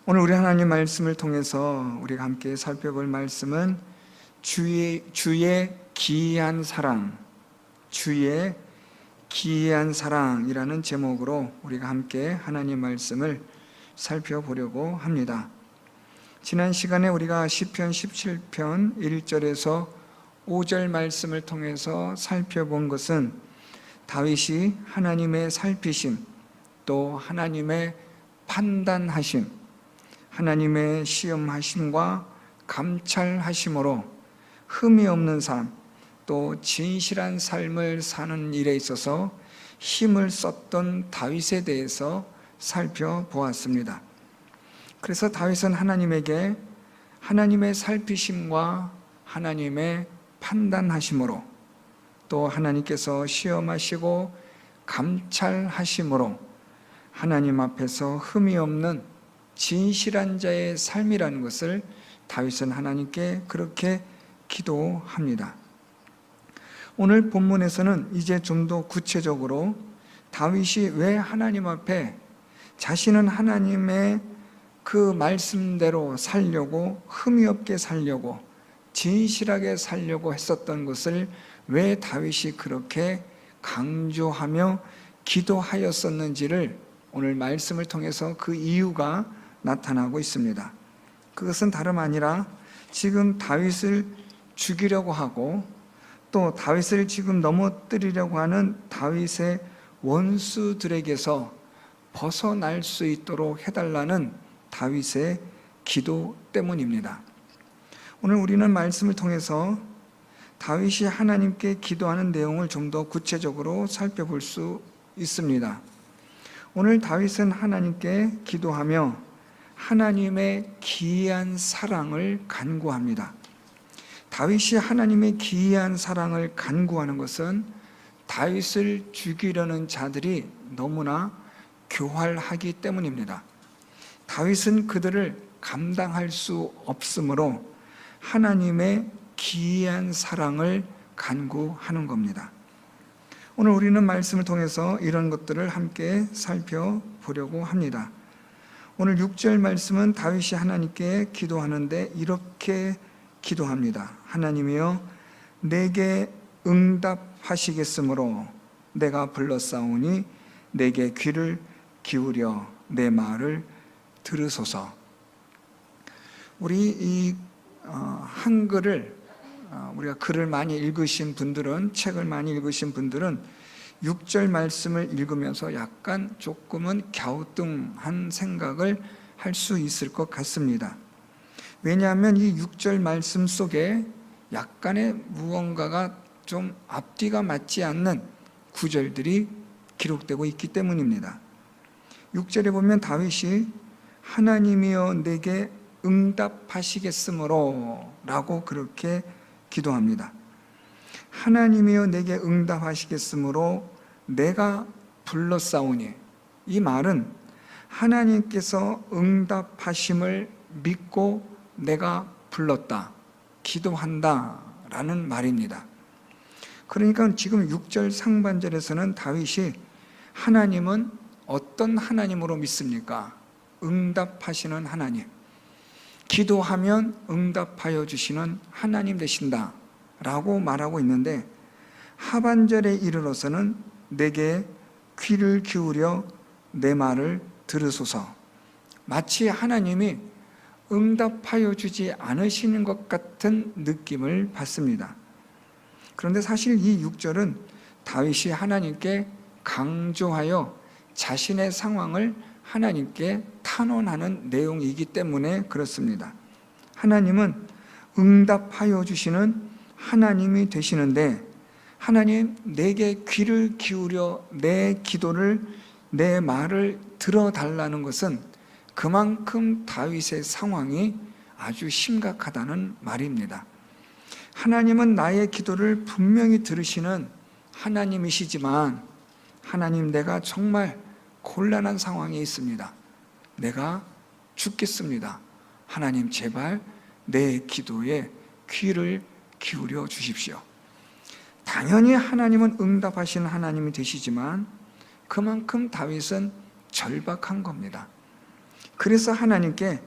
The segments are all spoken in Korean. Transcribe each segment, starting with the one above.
오늘 우리 하나님 말씀을 통해서 우리가 함께 살펴볼 말씀은 주의 기이한 사랑, 주의 기이한 사랑이라는 제목으로 우리가 함께 하나님 말씀을 살펴보려고 합니다. 지난 시간에 우리가 시편 17편 1절에서 5절 말씀을 통해서 살펴본 것은 다윗이 하나님의 살피심, 또 하나님의 판단하심, 하나님의 시험하심과 감찰하심으로 흠이 없는 삶, 또 진실한 삶을 사는 일에 있어서 힘을 썼던 다윗에 대해서 살펴보았습니다. 그래서 다윗은 하나님에게 하나님의 살피심과 하나님의 판단하심으로, 또 하나님께서 시험하시고 감찰하심으로 하나님 앞에서 흠이 없는 진실한 자의 삶이라는 것을 다윗은 하나님께 그렇게 기도합니다. 오늘 본문에서는 이제 좀 더 구체적으로 다윗이 왜 하나님 앞에 자신은 하나님의 그 말씀대로 살려고, 흠이 없게 살려고, 진실하게 살려고 했었던 것을 왜 다윗이 그렇게 강조하며 기도하였었는지를 오늘 말씀을 통해서 그 이유가 나타나고 있습니다. 그것은 다름 아니라 지금 다윗을 죽이려고 하고, 또 다윗을 지금 넘어뜨리려고 하는 다윗의 원수들에게서 벗어날 수 있도록 해달라는 다윗의 기도 때문입니다. 오늘 우리는 말씀을 통해서 다윗이 하나님께 기도하는 내용을 좀 더 구체적으로 살펴볼 수 있습니다. 오늘 다윗은 하나님께 기도하며 하나님의 기이한 사랑을 간구합니다. 다윗이 하나님의 기이한 사랑을 간구하는 것은 다윗을 죽이려는 자들이 너무나 교활하기 때문입니다. 다윗은 그들을 감당할 수 없으므로 하나님의 기이한 사랑을 간구하는 겁니다. 오늘 우리는 말씀을 통해서 이런 것들을 함께 살펴보려고 합니다. 오늘 6절 말씀은 다윗이 하나님께 기도하는데 이렇게 기도합니다. 하나님이여, 내게 응답하시겠으므로 내가 불렀사오니 내게 귀를 기울여 내 말을 들으소서. 우리 이 한글을 우리가 글을 많이 읽으신 분들은, 책을 많이 읽으신 분들은 6절 말씀을 읽으면서 약간 조금은 갸우뚱한 생각을 할 수 있을 것 같습니다. 왜냐하면 이 6절 말씀 속에 약간의 무언가가 좀 앞뒤가 맞지 않는 구절들이 기록되고 있기 때문입니다. 6절에 보면 다윗이 하나님이여 내게 응답하시겠으므로 라고 그렇게 기도합니다. 하나님이여 내게 응답하시겠으므로 내가 불렀사오니, 이 말은 하나님께서 응답하심을 믿고 내가 불렀다, 기도한다 라는 말입니다. 그러니까 지금 6절 상반절에서는 다윗이 하나님은 어떤 하나님으로 믿습니까? 응답하시는 하나님, 기도하면 응답하여 주시는 하나님 되신다 라고 말하고 있는데, 하반절에 이르러서는 내게 귀를 기울여 내 말을 들으소서, 마치 하나님이 응답하여 주지 않으시는 것 같은 느낌을 받습니다. 그런데 사실 이 6절은 다윗이 하나님께 강조하여 자신의 상황을 하나님께 탄원하는 내용이기 때문에 그렇습니다. 하나님은 응답하여 주시는 하나님이 되시는데, 하나님 내게 귀를 기울여 내 기도를, 내 말을 들어달라는 것은 그만큼 다윗의 상황이 아주 심각하다는 말입니다. 하나님은 나의 기도를 분명히 들으시는 하나님이시지만, 하나님 내가 정말 곤란한 상황에 있습니다. 내가 죽겠습니다. 하나님 제발 내 기도에 귀를 기울여 주십시오. 당연히 하나님은 응답하시는 하나님이 되시지만 그만큼 다윗은 절박한 겁니다. 그래서 하나님께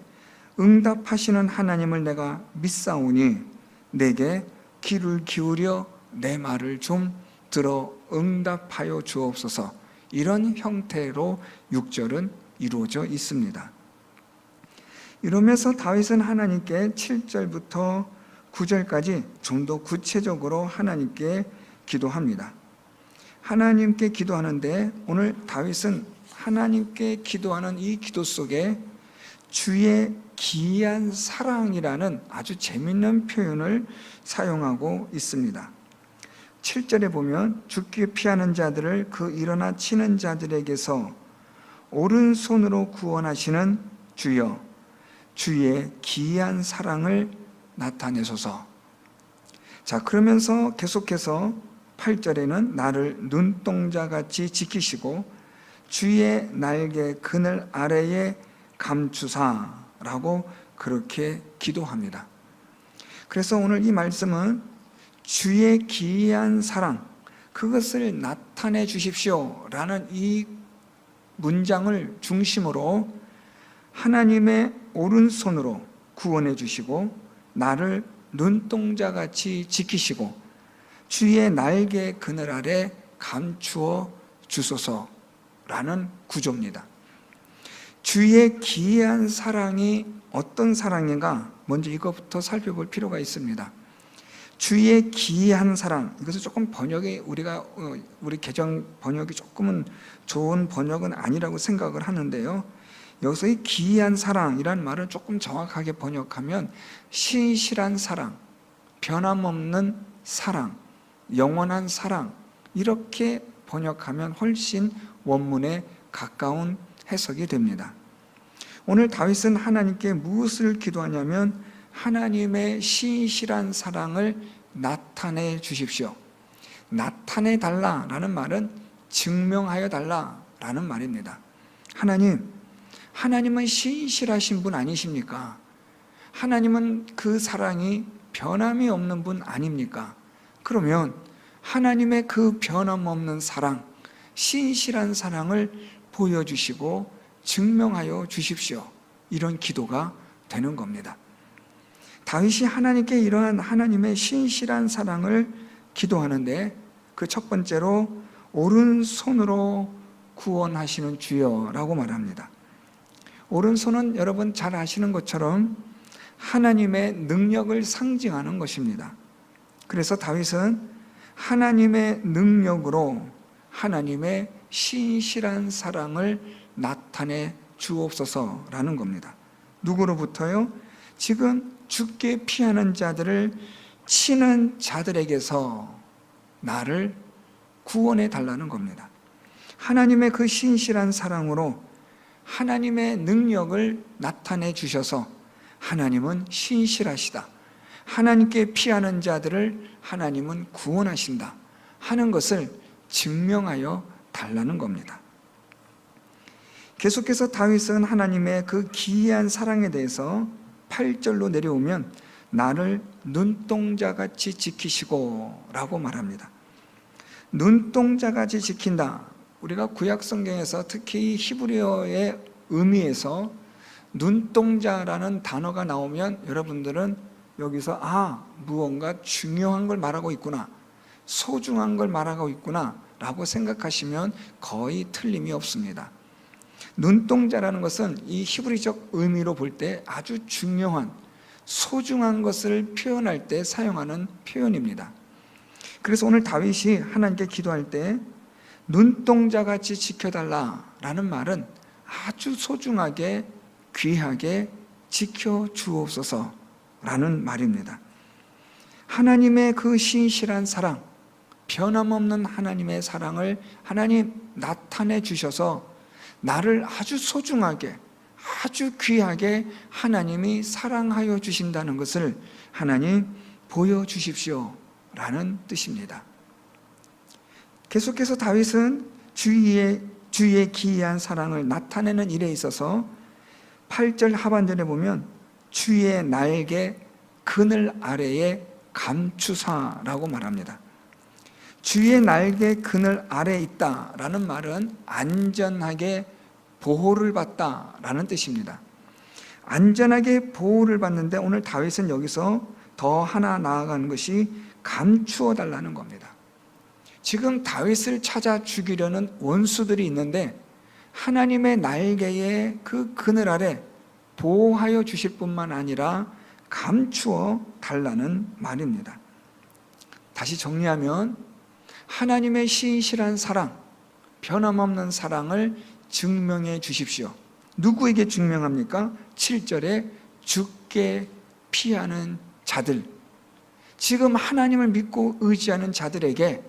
응답하시는 하나님을 내가 믿사오니 내게 귀를 기울여 내 말을 좀 들어 응답하여 주옵소서. 이런 형태로 6절은 이루어져 있습니다. 이러면서 다윗은 하나님께 7절부터 9절까지 좀 더 구체적으로 하나님께 기도합니다. 하나님께 기도하는데 오늘 다윗은 하나님께 기도하는 이 기도 속에 주의 기이한 사랑이라는 아주 재미있는 표현을 사용하고 있습니다. 7절에 보면 죽게 피하는 자들을 그 일어나 치는 자들에게서 오른손으로 구원하시는 주여, 주의 기이한 사랑을 나타내소서. 자, 그러면서 계속해서 8절에는 나를 눈동자같이 지키시고 주의 날개 그늘 아래에 감추사라고 그렇게 기도합니다. 그래서 오늘 이 말씀은 주의 기이한 사랑, 그것을 나타내 주십시오 라는 이 문장을 중심으로 하나님의 오른손으로 구원해 주시고 나를 눈동자같이 지키시고 주의 날개 그늘 아래 감추어 주소서라는 구조입니다. 주의 기이한 사랑이 어떤 사랑인가? 먼저 이것부터 살펴볼 필요가 있습니다. 주의 기이한 사랑, 이것은 조금 번역이 우리 개정 번역이 조금은 좋은 번역은 아니라고 생각을 하는데요. 여기서 이 기이한 사랑이라는 말을 조금 정확하게 번역하면 신실한 사랑, 변함없는 사랑, 영원한 사랑, 이렇게 번역하면 훨씬 원문에 가까운 해석이 됩니다. 오늘 다윗은 하나님께 무엇을 기도하냐면 하나님의 신실한 사랑을 나타내 주십시오. 나타내 달라라는 말은 증명하여 달라라는 말입니다. 하나님은 신실하신 분 아니십니까? 하나님은 그 사랑이 변함이 없는 분 아닙니까? 그러면 하나님의 그 변함없는 사랑, 신실한 사랑을 보여주시고 증명하여 주십시오. 이런 기도가 되는 겁니다. 다윗이 하나님께 이러한 하나님의 신실한 사랑을 기도하는데 그 첫 번째로 오른손으로 구원하시는 주여라고 말합니다. 오른손은 여러분 잘 아시는 것처럼 하나님의 능력을 상징하는 것입니다. 그래서 다윗은 하나님의 능력으로 하나님의 신실한 사랑을 나타내 주옵소서라는 겁니다. 누구로부터요? 지금 죽게 피하는 자들을 치는 자들에게서 나를 구원해 달라는 겁니다. 하나님의 그 신실한 사랑으로 하나님의 능력을 나타내 주셔서 하나님은 신실하시다, 하나님께 피하는 자들을 하나님은 구원하신다 하는 것을 증명하여 달라는 겁니다. 계속해서 다윗은 하나님의 그 기이한 사랑에 대해서 8절로 내려오면 나를 눈동자같이 지키시고 라고 말합니다. 눈동자같이 지킨다. 우리가 구약 성경에서 특히 히브리어의 의미에서 눈동자라는 단어가 나오면 여러분들은 여기서 무언가 중요한 걸 말하고 있구나, 소중한 걸 말하고 있구나 라고 생각하시면 거의 틀림이 없습니다. 눈동자라는 것은 이 히브리적 의미로 볼 때 아주 중요한, 소중한 것을 표현할 때 사용하는 표현입니다. 그래서 오늘 다윗이 하나님께 기도할 때 눈동자같이 지켜달라라는 말은 아주 소중하게, 귀하게 지켜주옵소서라는 말입니다. 하나님의 그 신실한 사랑, 변함없는 하나님의 사랑을 하나님 나타내 주셔서 나를 아주 소중하게, 아주 귀하게 하나님이 사랑하여 주신다는 것을 하나님 보여주십시오 라는 뜻입니다. 계속해서 다윗은 주의 기이한 사랑을 나타내는 일에 있어서 8절 하반절에 보면 주의 날개 그늘 아래에 감추사라고 말합니다. 주의 날개 그늘 아래에 있다라는 말은 안전하게 보호를 받다라는 뜻입니다. 안전하게 보호를 받는데 오늘 다윗은 여기서 더 하나 나아가는 것이 감추어 달라는 겁니다. 지금 다윗을 찾아 죽이려는 원수들이 있는데 하나님의 날개의 그 그늘 아래 보호하여 주실 뿐만 아니라 감추어 달라는 말입니다. 다시 정리하면 하나님의 신실한 사랑, 변함없는 사랑을 증명해 주십시오. 누구에게 증명합니까? 7절에 죽게 피하는 자들. 지금 하나님을 믿고 의지하는 자들에게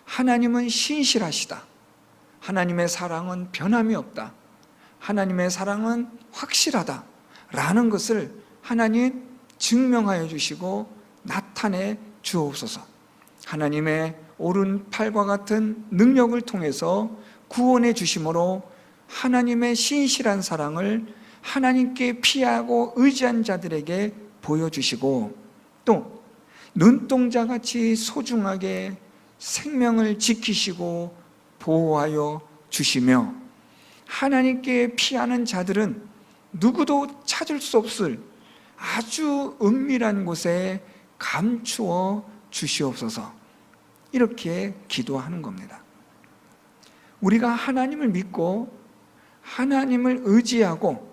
하나님은 신실하시다. 하나님의 사랑은 변함이 없다. 하나님의 사랑은 확실하다. 라는 것을 하나님 증명하여 주시고 나타내 주옵소서. 하나님의 오른팔과 같은 능력을 통해서 구원해 주심으로 하나님의 신실한 사랑을 하나님께 피하고 의지한 자들에게 보여주시고 또 눈동자같이 소중하게 생명을 지키시고 보호하여 주시며 하나님께 피하는 자들은 누구도 찾을 수 없을 아주 은밀한 곳에 감추어 주시옵소서. 이렇게 기도하는 겁니다. 우리가 하나님을 믿고 하나님을 의지하고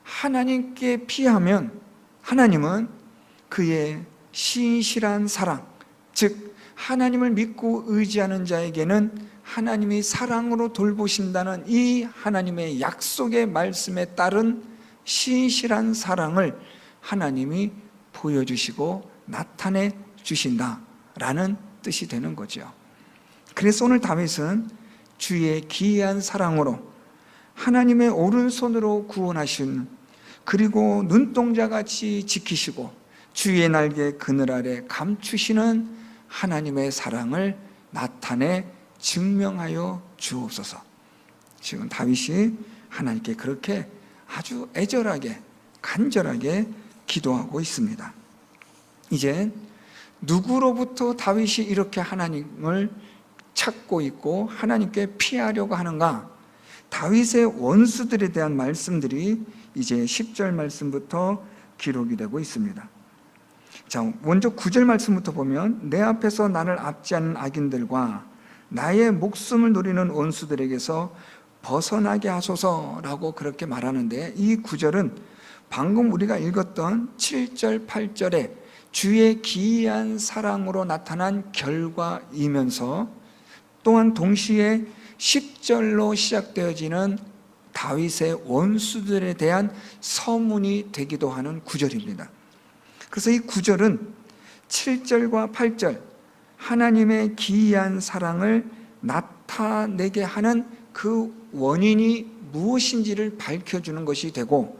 하나님께 피하면 하나님은 그의 신실한 사랑, 즉 하나님을 믿고 의지하는 자에게는 하나님이 사랑으로 돌보신다는 이 하나님의 약속의 말씀에 따른 신실한 사랑을 하나님이 보여주시고 나타내 주신다라는 뜻이 되는 거죠. 그래서 오늘 다윗은 주의 기이한 사랑으로 하나님의 오른손으로 구원하신, 그리고 눈동자같이 지키시고 주의 날개 그늘 아래 감추시는 하나님의 사랑을 나타내 증명하여 주옵소서. 지금 다윗이 하나님께 그렇게 아주 애절하게 간절하게 기도하고 있습니다. 이제 누구로부터 다윗이 이렇게 하나님을 찾고 있고 하나님께 피하려고 하는가? 다윗의 원수들에 대한 말씀들이 이제 10절 말씀부터 기록이 되고 있습니다. 자, 먼저 9절 말씀부터 보면 내 앞에서 나를 압제하는 악인들과 나의 목숨을 노리는 원수들에게서 벗어나게 하소서라고 그렇게 말하는데, 이 9절은 방금 우리가 읽었던 7절, 8절에 주의 기이한 사랑으로 나타난 결과이면서 또한 동시에 10절로 시작되어지는 다윗의 원수들에 대한 서문이 되기도 하는 구절입니다. 그래서 이 구절은 7절과 8절 하나님의 기이한 사랑을 나타내게 하는 그 원인이 무엇인지를 밝혀주는 것이 되고,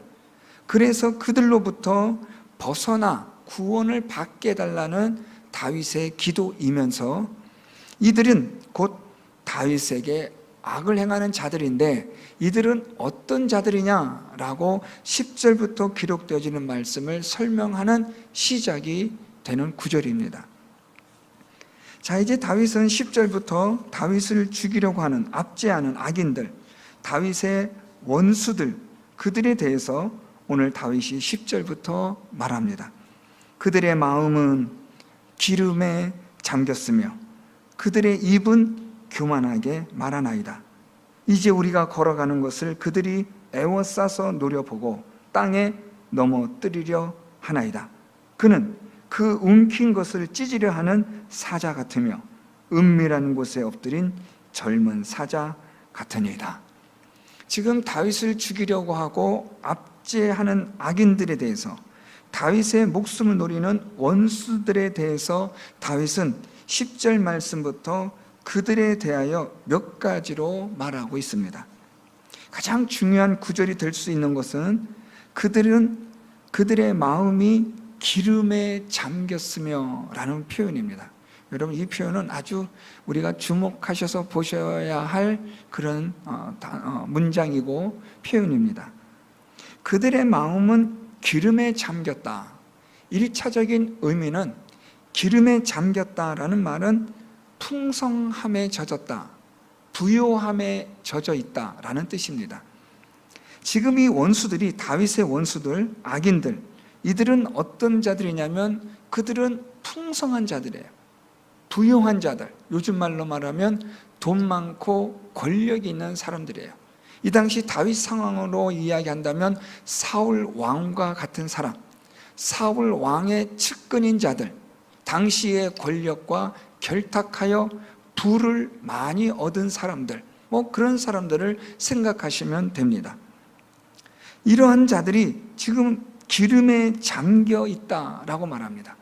그래서 그들로부터 벗어나 구원을 받게 해달라는 다윗의 기도이면서 이들은 곧 다윗에게 악을 행하는 자들인데 이들은 어떤 자들이냐라고 10절부터 기록되어지는 말씀을 설명하는 시작이 되는 구절입니다. 자, 이제 다윗은 10절부터 다윗을 죽이려고 하는 압제하는 악인들, 다윗의 원수들, 그들에 대해서 오늘 다윗이 10절부터 말합니다. 그들의 마음은 기름에 잠겼으며 그들의 입은 교만하게 말하나이다. 이제 우리가 걸어가는 것을 그들이 애워싸서 노려보고 땅에 넘어뜨리려 하나이다. 그는 그 움킨 것을 찢으려 하는 사자 같으며 은밀한 곳에 엎드린 젊은 사자 같으니이다. 지금 다윗을 죽이려고 하고 압제하는 악인들에 대해서, 다윗의 목숨을 노리는 원수들에 대해서 다윗은 10절 말씀부터 그들에 대하여 몇 가지로 말하고 있습니다. 가장 중요한 구절이 될 수 있는 것은 그들의 마음이 기름에 잠겼으며 라는 표현입니다. 여러분, 이 표현은 아주 우리가 주목하셔서 보셔야 할 그런 문장이고 표현입니다. 그들의 마음은 기름에 잠겼다. 1차적인 의미는 기름에 잠겼다라는 말은 풍성함에 젖었다, 부요함에 젖어 있다라는 뜻입니다. 지금 이 원수들이, 다윗의 원수들, 악인들, 이들은 어떤 자들이냐면 그들은 풍성한 자들이에요. 부유한 자들, 요즘 말로 말하면 돈 많고 권력이 있는 사람들이에요. 이 당시 다윗 상황으로 이야기한다면 사울 왕과 같은 사람, 사울 왕의 측근인 자들, 당시의 권력과 결탁하여 부를 많이 얻은 사람들, 그런 사람들을 생각하시면 됩니다. 이러한 자들이 지금 기름에 잠겨 있다라고 말합니다.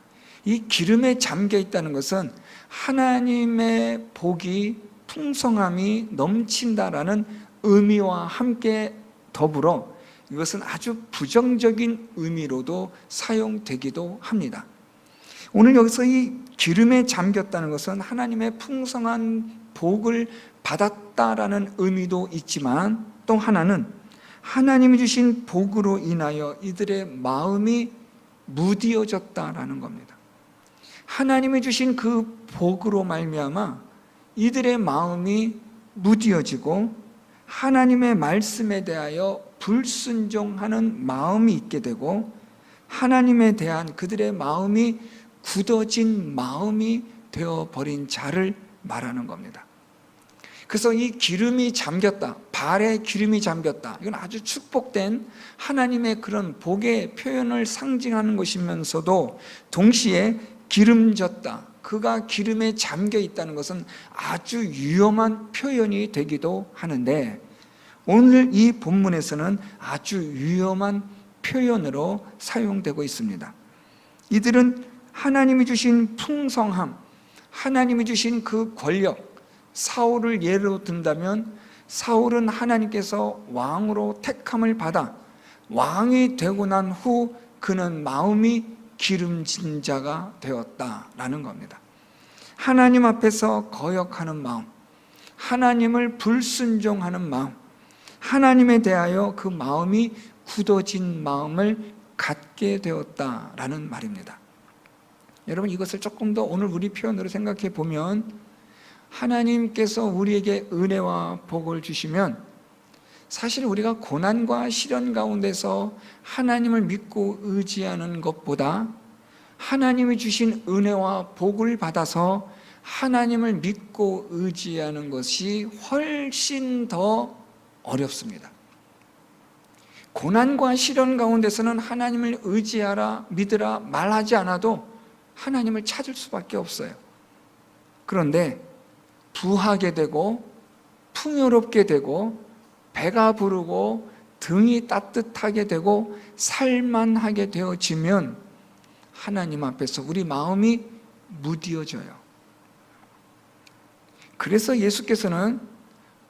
이 기름에 잠겨 있다는 것은 하나님의 복이, 풍성함이 넘친다라는 의미와 함께 더불어 이것은 아주 부정적인 의미로도 사용되기도 합니다. 오늘 여기서 이 기름에 잠겼다는 것은 하나님의 풍성한 복을 받았다라는 의미도 있지만, 또 하나는 하나님이 주신 복으로 인하여 이들의 마음이 무디어졌다라는 겁니다. 하나님이 주신 그 복으로 말미암아 이들의 마음이 무디어지고 하나님의 말씀에 대하여 불순종하는 마음이 있게 되고, 하나님에 대한 그들의 마음이 굳어진 마음이 되어버린 자를 말하는 겁니다. 그래서 이 기름이 잠겼다, 발에 기름이 잠겼다, 이건 아주 축복된 하나님의 그런 복의 표현을 상징하는 것이면서도 동시에 기름졌다, 그가 기름에 잠겨 있다는 것은 아주 위험한 표현이 되기도 하는데, 오늘 이 본문에서는 아주 위험한 표현으로 사용되고 있습니다. 이들은 하나님이 주신 풍성함, 하나님이 주신 그 권력, 사울을 예로 든다면 사울은 하나님께서 왕으로 택함을 받아 왕이 되고 난 후 그는 마음이 기름진 자가 되었다라는 겁니다. 하나님 앞에서 거역하는 마음, 하나님을 불순종하는 마음, 하나님에 대하여 그 마음이 굳어진 마음을 갖게 되었다라는 말입니다. 여러분, 이것을 조금 더 오늘 우리 표현으로 생각해 보면, 하나님께서 우리에게 은혜와 복을 주시면 사실 우리가 고난과 시련 가운데서 하나님을 믿고 의지하는 것보다 하나님이 주신 은혜와 복을 받아서 하나님을 믿고 의지하는 것이 훨씬 더 어렵습니다. 고난과 시련 가운데서는 하나님을 의지하라, 믿으라 말하지 않아도 하나님을 찾을 수밖에 없어요. 그런데 부하게 되고 풍요롭게 되고 배가 부르고 등이 따뜻하게 되고 살만하게 되어지면 하나님 앞에서 우리 마음이 무디어져요. 그래서 예수께서는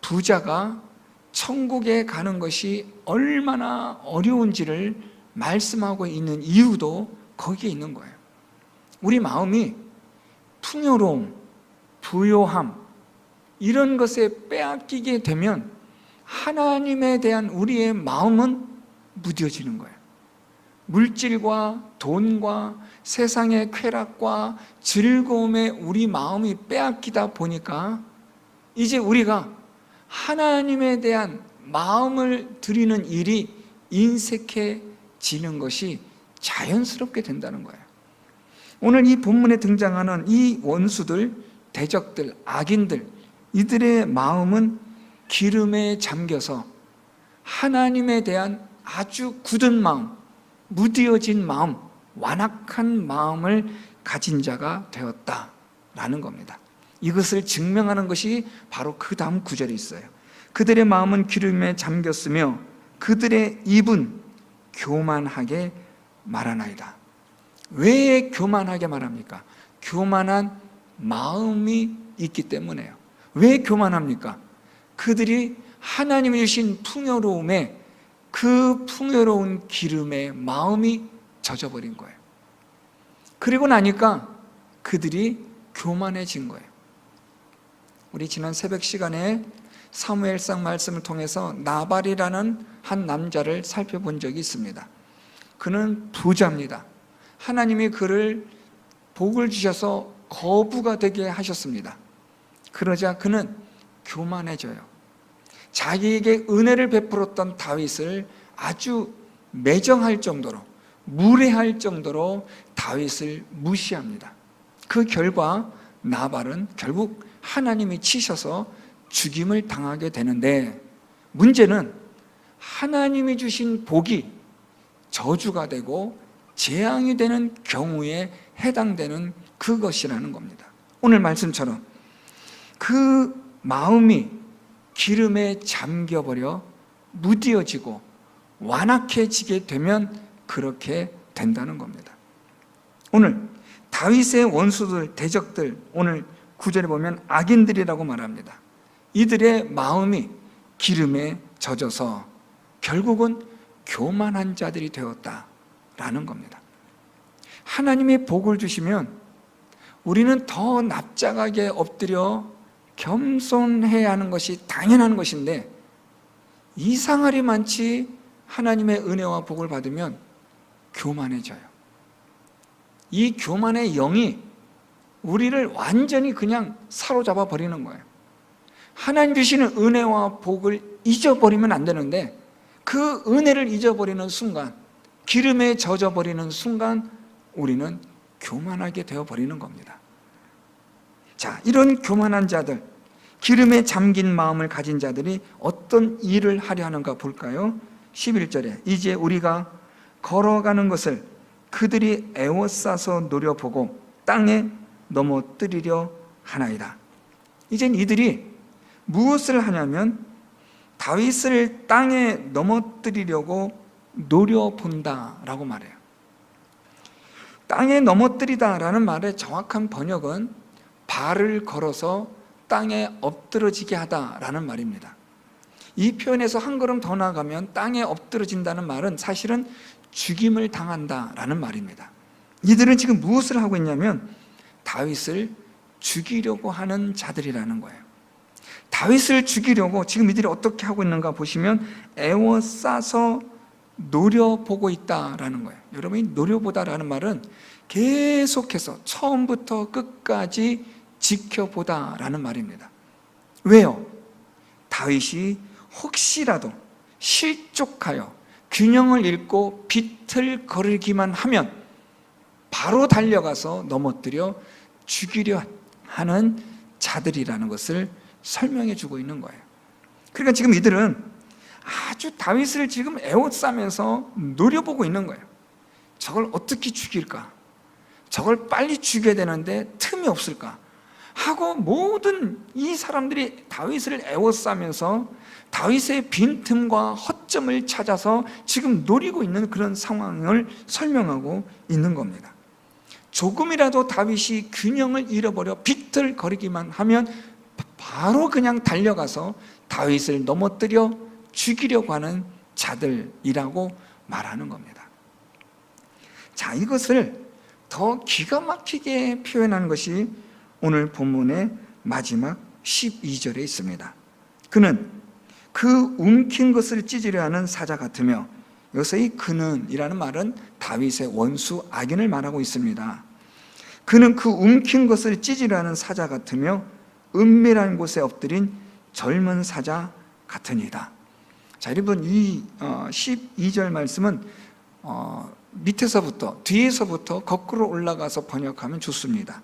부자가 천국에 가는 것이 얼마나 어려운지를 말씀하고 있는 이유도 거기에 있는 거예요. 우리 마음이 풍요로움, 부요함, 이런 것에 빼앗기게 되면 하나님에 대한 우리의 마음은 무뎌지는 거예요. 물질과 돈과 세상의 쾌락과 즐거움에 우리 마음이 빼앗기다 보니까 이제 우리가 하나님에 대한 마음을 드리는 일이 인색해지는 것이 자연스럽게 된다는 거예요. 오늘 이 본문에 등장하는 이 원수들, 대적들, 악인들, 이들의 마음은 기름에 잠겨서 하나님에 대한 아주 굳은 마음, 무디어진 마음, 완악한 마음을 가진 자가 되었다라는 겁니다. 이것을 증명하는 것이 바로 그 다음 구절에 있어요. 그들의 마음은 기름에 잠겼으며 그들의 입은 교만하게 말하나이다. 왜 교만하게 말합니까? 교만한 마음이 있기 때문에요. 왜 교만합니까? 그들이 하나님이 주신 풍요로움에, 그 풍요로운 기름에 마음이 젖어버린 거예요. 그리고 나니까 그들이 교만해진 거예요. 우리 지난 새벽 시간에 사무엘상 말씀을 통해서 나발이라는 한 남자를 살펴본 적이 있습니다. 그는 부자입니다. 하나님이 그를 복을 주셔서 거부가 되게 하셨습니다. 그러자 그는 교만해져요. 자기에게 은혜를 베풀었던 다윗을 아주 매정할 정도로, 무례할 정도로 다윗을 무시합니다. 그 결과 나발은 결국 하나님이 치셔서 죽임을 당하게 되는데, 문제는 하나님이 주신 복이 저주가 되고 재앙이 되는 경우에 해당되는 그것이라는 겁니다. 오늘 말씀처럼 그 마음이 기름에 잠겨버려 무디어지고 완악해지게 되면 그렇게 된다는 겁니다. 오늘 다윗의 원수들, 대적들, 오늘 9절에 보면 악인들이라고 말합니다. 이들의 마음이 기름에 젖어서 결국은 교만한 자들이 되었다라는 겁니다. 하나님이 복을 주시면 우리는 더 납작하게 엎드려 겸손해야 하는 것이 당연한 것인데, 이상하리 많지 하나님의 은혜와 복을 받으면 교만해져요. 이 교만의 영이 우리를 완전히 그냥 사로잡아 버리는 거예요. 하나님 주시는 은혜와 복을 잊어버리면 안 되는데, 그 은혜를 잊어버리는 순간, 기름에 젖어버리는 순간 우리는 교만하게 되어버리는 겁니다. 자, 이런 교만한 자들, 기름에 잠긴 마음을 가진 자들이 어떤 일을 하려 하는가 볼까요? 11절에 이제 우리가 걸어가는 것을 그들이 애워싸서 노려보고 땅에 넘어뜨리려 하나이다. 이젠 이들이 무엇을 하냐면 다윗을 땅에 넘어뜨리려고 노려본다라고 말해요. 땅에 넘어뜨리다라는 말의 정확한 번역은 발을 걸어서 땅에 엎드러지게 하다라는 말입니다. 이 표현에서 한 걸음 더 나아가면 땅에 엎드러진다는 말은 사실은 죽임을 당한다라는 말입니다. 이들은 지금 무엇을 하고 있냐면 다윗을 죽이려고 하는 자들이라는 거예요. 다윗을 죽이려고 지금 이들이 어떻게 하고 있는가 보시면 애워싸서 노려보고 있다라는 거예요. 여러분이 노려보다라는 말은 계속해서 처음부터 끝까지 지켜보다라는 말입니다. 왜요? 다윗이 혹시라도 실족하여 균형을 잃고 비틀거리기만 하면 바로 달려가서 넘어뜨려 죽이려 하는 자들이라는 것을 설명해 주고 있는 거예요. 그러니까 지금 이들은 아주 다윗을 지금 에워싸면서 노려보고 있는 거예요. 저걸 어떻게 죽일까? 저걸 빨리 죽여야 되는데 틈이 없을까? 하고 모든 이 사람들이 다윗을 에워싸면서 다윗의 빈틈과 허점을 찾아서 지금 노리고 있는 그런 상황을 설명하고 있는 겁니다. 조금이라도 다윗이 균형을 잃어버려 비틀거리기만 하면 바로 그냥 달려가서 다윗을 넘어뜨려 죽이려고 하는 자들이라고 말하는 겁니다. 자, 이것을 더 기가 막히게 표현한 것이 오늘 본문의 마지막 12절에 있습니다. 그는 그 움킨 것을 찢으려 하는 사자 같으며, 여기서 이 그는 이라는 말은 다윗의 원수 악인을 말하고 있습니다. 그는 그 움킨 것을 찢으려 하는 사자 같으며 은밀한 곳에 엎드린 젊은 사자 같으니이다. 자, 여러분 이 12절 말씀은 밑에서부터 뒤에서부터 거꾸로 올라가서 번역하면 좋습니다.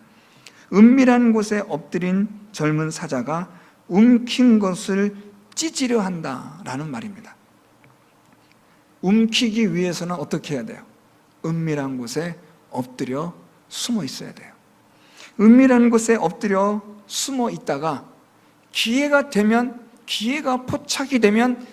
은밀한 곳에 엎드린 젊은 사자가 움킨 것을 찢으려 한다라는 말입니다. 움키기 위해서는 어떻게 해야 돼요? 은밀한 곳에 엎드려 숨어 있어야 돼요. 은밀한 곳에 엎드려 숨어 있다가 기회가 되면, 기회가 포착이 되면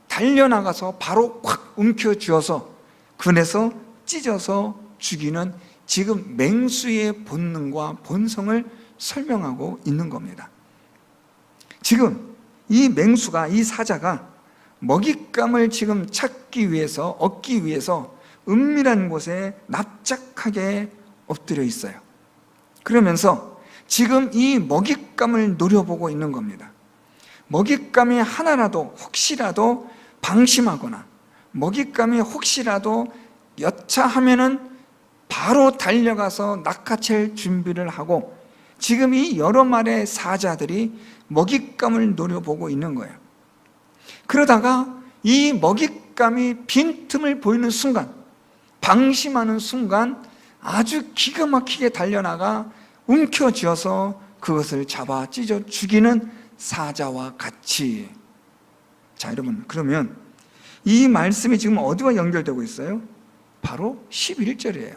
달려나가서 바로 확 움켜쥐어서 그네서 찢어서 죽이는 지금 맹수의 본능과 본성을 설명하고 있는 겁니다. 지금 이 맹수가, 이 사자가 먹잇감을 지금 찾기 위해서, 얻기 위해서 은밀한 곳에 납작하게 엎드려 있어요. 그러면서 지금 이 먹잇감을 노려보고 있는 겁니다. 먹잇감이 하나라도 혹시라도 방심하거나 먹잇감이 혹시라도 여차하면은 바로 달려가서 낚아챌 준비를 하고, 지금 이 여러 마리의 사자들이 먹잇감을 노려보고 있는 거예요. 그러다가 이 먹잇감이 빈틈을 보이는 순간, 방심하는 순간 아주 기가 막히게 달려나가 움켜쥐어서 그것을 잡아 찢어 죽이는 사자와 같이. 자, 여러분, 그러면 이 말씀이 지금 어디와 연결되고 있어요? 바로 11절이에요.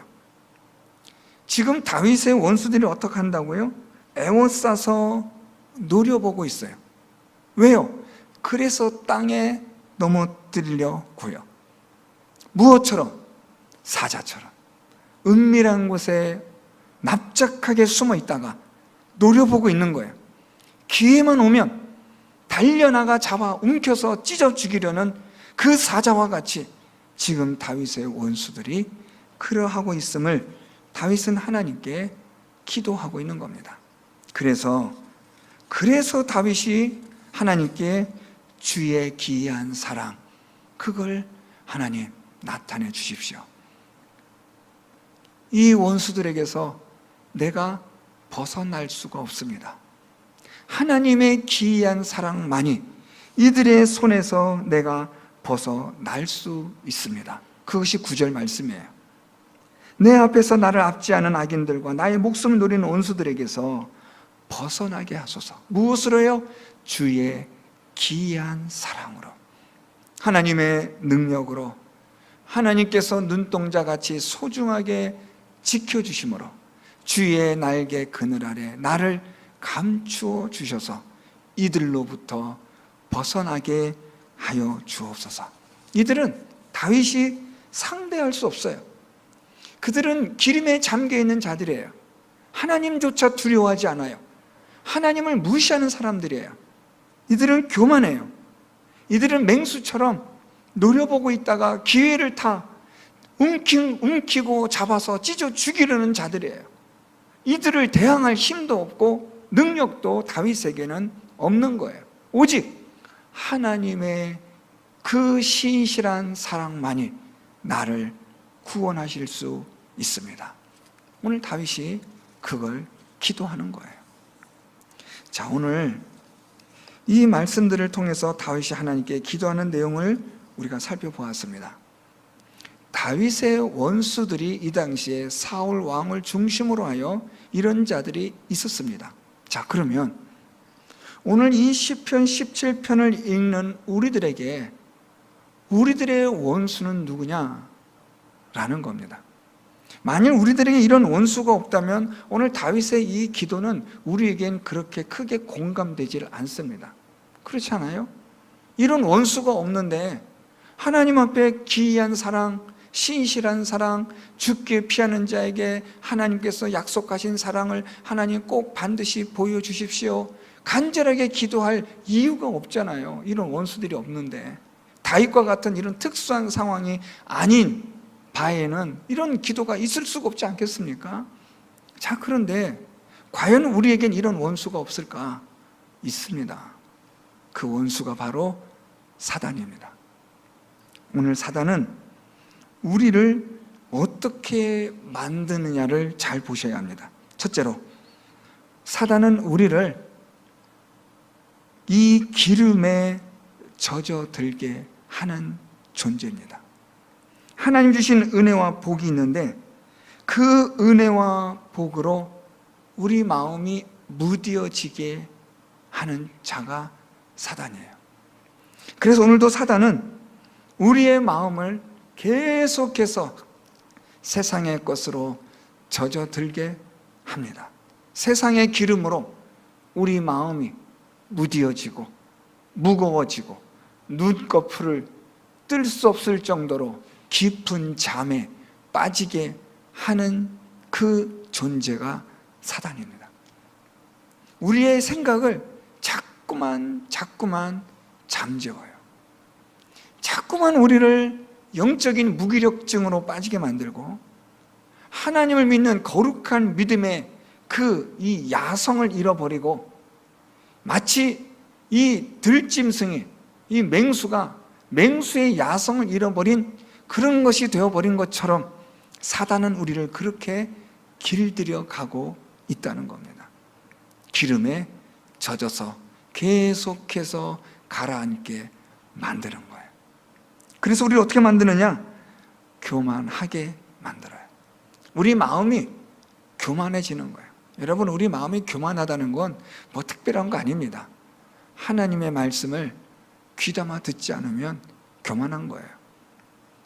지금 다윗의 원수들이 어떻게 한다고요? 에워싸서 노려보고 있어요. 왜요? 그래서 땅에 넘어뜨리려고요. 무엇처럼? 사자처럼 은밀한 곳에 납작하게 숨어 있다가 노려보고 있는 거예요. 기회만 오면 달려나가 잡아 움켜서 찢어 죽이려는 그 사자와 같이 지금 다윗의 원수들이 그러하고 있음을 다윗은 하나님께 기도하고 있는 겁니다. 그래서 다윗이 하나님께 주의 기이한 사랑, 그걸 하나님 나타내 주십시오. 이 원수들에게서 내가 벗어날 수가 없습니다. 하나님의 기이한 사랑만이 이들의 손에서 내가 벗어날 수 있습니다. 그것이 9절 말씀이에요. 내 앞에서 나를 압제하는 악인들과 나의 목숨을 노리는 원수들에게서 벗어나게 하소서. 무엇으로요? 주의 기이한 사랑으로, 하나님의 능력으로, 하나님께서 눈동자같이 소중하게 지켜주심으로 주의 날개 그늘 아래 나를 감추어 주셔서 이들로부터 벗어나게 하여 주옵소서. 이들은 다윗이 상대할 수 없어요. 그들은 기름에 잠겨있는 자들이에요. 하나님조차 두려워하지 않아요. 하나님을 무시하는 사람들이에요. 이들은 교만해요. 이들은 맹수처럼 노려보고 있다가 기회를 타 움키고 잡아서 찢어 죽이려는 자들이에요. 이들을 대항할 힘도 없고 능력도 다윗에게는 없는 거예요. 오직 하나님의 그 신실한 사랑만이 나를 구원하실 수 있습니다. 오늘 다윗이 그걸 기도하는 거예요. 자, 오늘 이 말씀들을 통해서 다윗이 하나님께 기도하는 내용을 우리가 살펴보았습니다. 다윗의 원수들이 이 당시에 사울 왕을 중심으로 하여 이런 자들이 있었습니다. 자, 그러면 오늘 이 시편 17편을 읽는 우리들에게 우리들의 원수는 누구냐? 라는 겁니다. 만일 우리들에게 이런 원수가 없다면 오늘 다윗의 이 기도는 우리에겐 그렇게 크게 공감되질 않습니다. 그렇지 않아요? 이런 원수가 없는데 하나님 앞에 기이한 사랑, 신실한 사랑, 죽게 피하는 자에게 하나님께서 약속하신 사랑을 하나님 꼭 반드시 보여주십시오, 간절하게 기도할 이유가 없잖아요. 이런 원수들이 없는데. 다윗과 같은 이런 특수한 상황이 아닌 바에는 이런 기도가 있을 수가 없지 않겠습니까? 자, 그런데 과연 우리에겐 이런 원수가 없을까? 있습니다. 그 원수가 바로 사단입니다. 오늘 사단은 우리를 어떻게 만드느냐를 잘 보셔야 합니다. 첫째로, 사단은 우리를 이 기름에 젖어들게 하는 존재입니다. 하나님 주신 은혜와 복이 있는데 그 은혜와 복으로 우리 마음이 무뎌지게 하는 자가 사단이에요. 그래서 오늘도 사단은 우리의 마음을 계속해서 세상의 것으로 젖어들게 합니다. 세상의 기름으로 우리 마음이 무뎌지고 무거워지고 눈꺼풀을 뜰 수 없을 정도로 깊은 잠에 빠지게 하는 그 존재가 사단입니다. 우리의 생각을 자꾸만 잠재워요. 자꾸만 우리를 영적인 무기력증으로 빠지게 만들고 하나님을 믿는 거룩한 믿음의 이 야성을 잃어버리고 마치 이 들짐승이, 이 맹수의 야성을 잃어버린 그런 것이 되어버린 것처럼 사단은 우리를 그렇게 길들여 가고 있다는 겁니다. 기름에 젖어서 계속해서 가라앉게 만드는 거예요. 그래서 우리를 어떻게 만드느냐? 교만하게 만들어요. 우리 마음이 교만해지는 거예요. 여러분, 우리 마음이 교만하다는 건 뭐 특별한 거 아닙니다. 하나님의 말씀을 귀담아 듣지 않으면 교만한 거예요.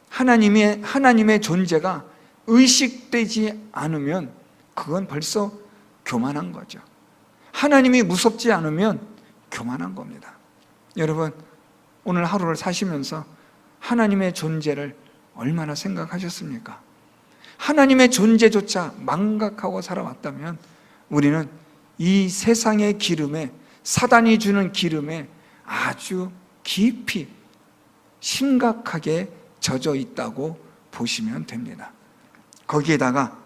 하나님의 존재가 의식되지 않으면 그건 벌써 교만한 거죠. 하나님이 무섭지 않으면 교만한 겁니다. 여러분, 오늘 하루를 사시면서 하나님의 존재를 얼마나 생각하셨습니까? 하나님의 존재조차 망각하고 살아왔다면 우리는 이 세상의 기름에, 사단이 주는 기름에 아주 깊이 심각하게 젖어 있다고 보시면 됩니다. 거기에다가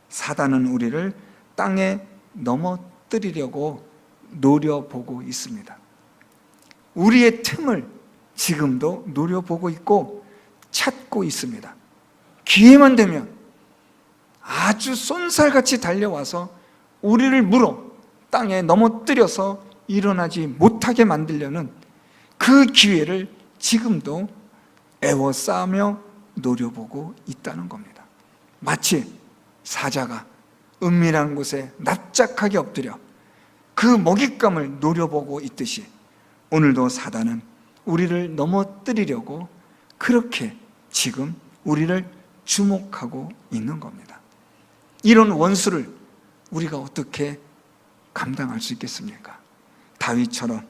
사단은 우리를 땅에 넘어뜨리려고 노려보고 있습니다. 우리의 틈을 지금도 노려보고 있고 찾고 있습니다. 기회만 되면 아주 쏜살같이 달려와서 우리를 물어 땅에 넘어뜨려서 일어나지 못하게 만들려는 그 기회를 지금도 애워싸며 노려보고 있다는 겁니다. 마치 사자가 은밀한 곳에 납작하게 엎드려 그 먹잇감을 노려보고 있듯이 오늘도 사단은 우리를 넘어뜨리려고 그렇게 지금 우리를 주목하고 있는 겁니다. 이런 원수를 우리가 어떻게 감당할 수 있겠습니까? 다윗처럼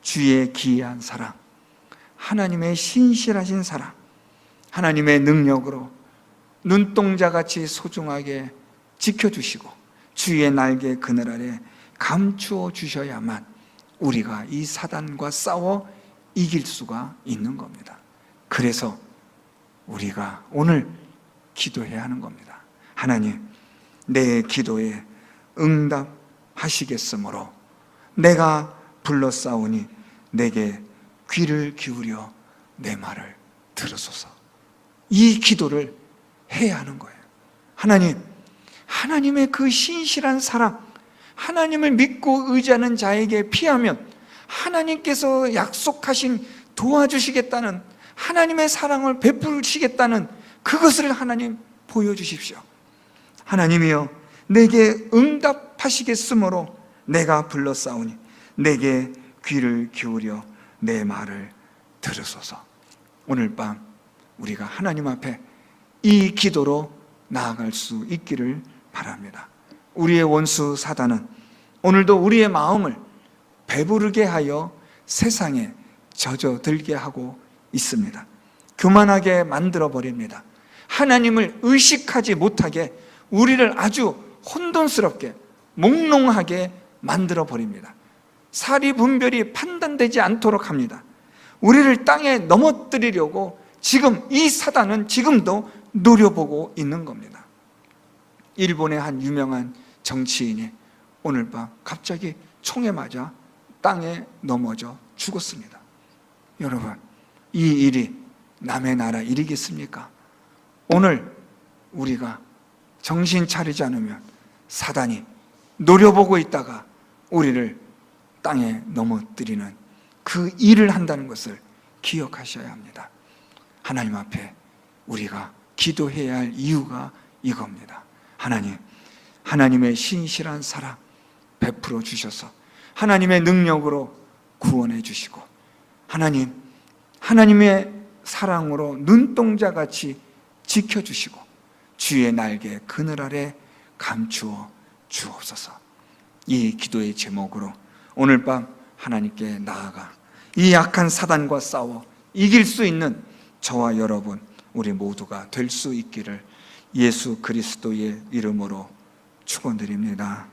주의 기이한 사랑, 하나님의 신실하신 사랑, 하나님의 능력으로 눈동자같이 소중하게 지켜주시고 주의 날개 그늘 아래 감추어 주셔야만 우리가 이 사단과 싸워 이길 수가 있는 겁니다. 그래서 우리가 오늘 기도해야 하는 겁니다. 하나님, 내 기도에 응답하시겠으므로 내가 불러싸우니 내게 귀를 기울여 내 말을 들으소서. 이 기도를 해야 하는 거예요. 하나님, 하나님의 그 신실한 사랑, 하나님을 믿고 의지하는 자에게 피하면 하나님께서 약속하신 도와주시겠다는, 하나님의 사랑을 베푸시겠다는 그것을 하나님 보여주십시오. 하나님이여, 내게 응답하시겠으므로 내가 불러싸우니 내게 귀를 기울여 내 말을 들으소서. 오늘 밤 우리가 하나님 앞에 이 기도로 나아갈 수 있기를 바랍니다. 우리의 원수 사단은 오늘도 우리의 마음을 배부르게 하여 세상에 젖어들게 하고 있습니다. 교만하게 만들어 버립니다. 하나님을 의식하지 못하게 우리를 아주 혼돈스럽게 몽롱하게 만들어 버립니다. 사리 분별이 판단되지 않도록 합니다. 우리를 땅에 넘어뜨리려고 지금 이 사단은 지금도 노려보고 있는 겁니다. 일본의 한 유명한 정치인이 오늘 밤 갑자기 총에 맞아 땅에 넘어져 죽었습니다. 여러분, 이 일이 남의 나라 일이겠습니까? 오늘 우리가 정신 차리지 않으면 사단이 노려보고 있다가 우리를 땅에 넘어뜨리는 그 일을 한다는 것을 기억하셔야 합니다. 하나님 앞에 우리가 기도해야 할 이유가 이겁니다. 하나님, 하나님의 신실한 사랑 베풀어 주셔서 하나님의 능력으로 구원해 주시고 하나님, 하나님의 사랑으로 눈동자같이 지켜주시고 주의 날개 그늘 아래 감추어 주옵소서. 이 기도의 제목으로 오늘 밤 하나님께 나아가 이 약한 사단과 싸워 이길 수 있는 저와 여러분 우리 모두가 될 수 있기를 예수 그리스도의 이름으로 축원드립니다.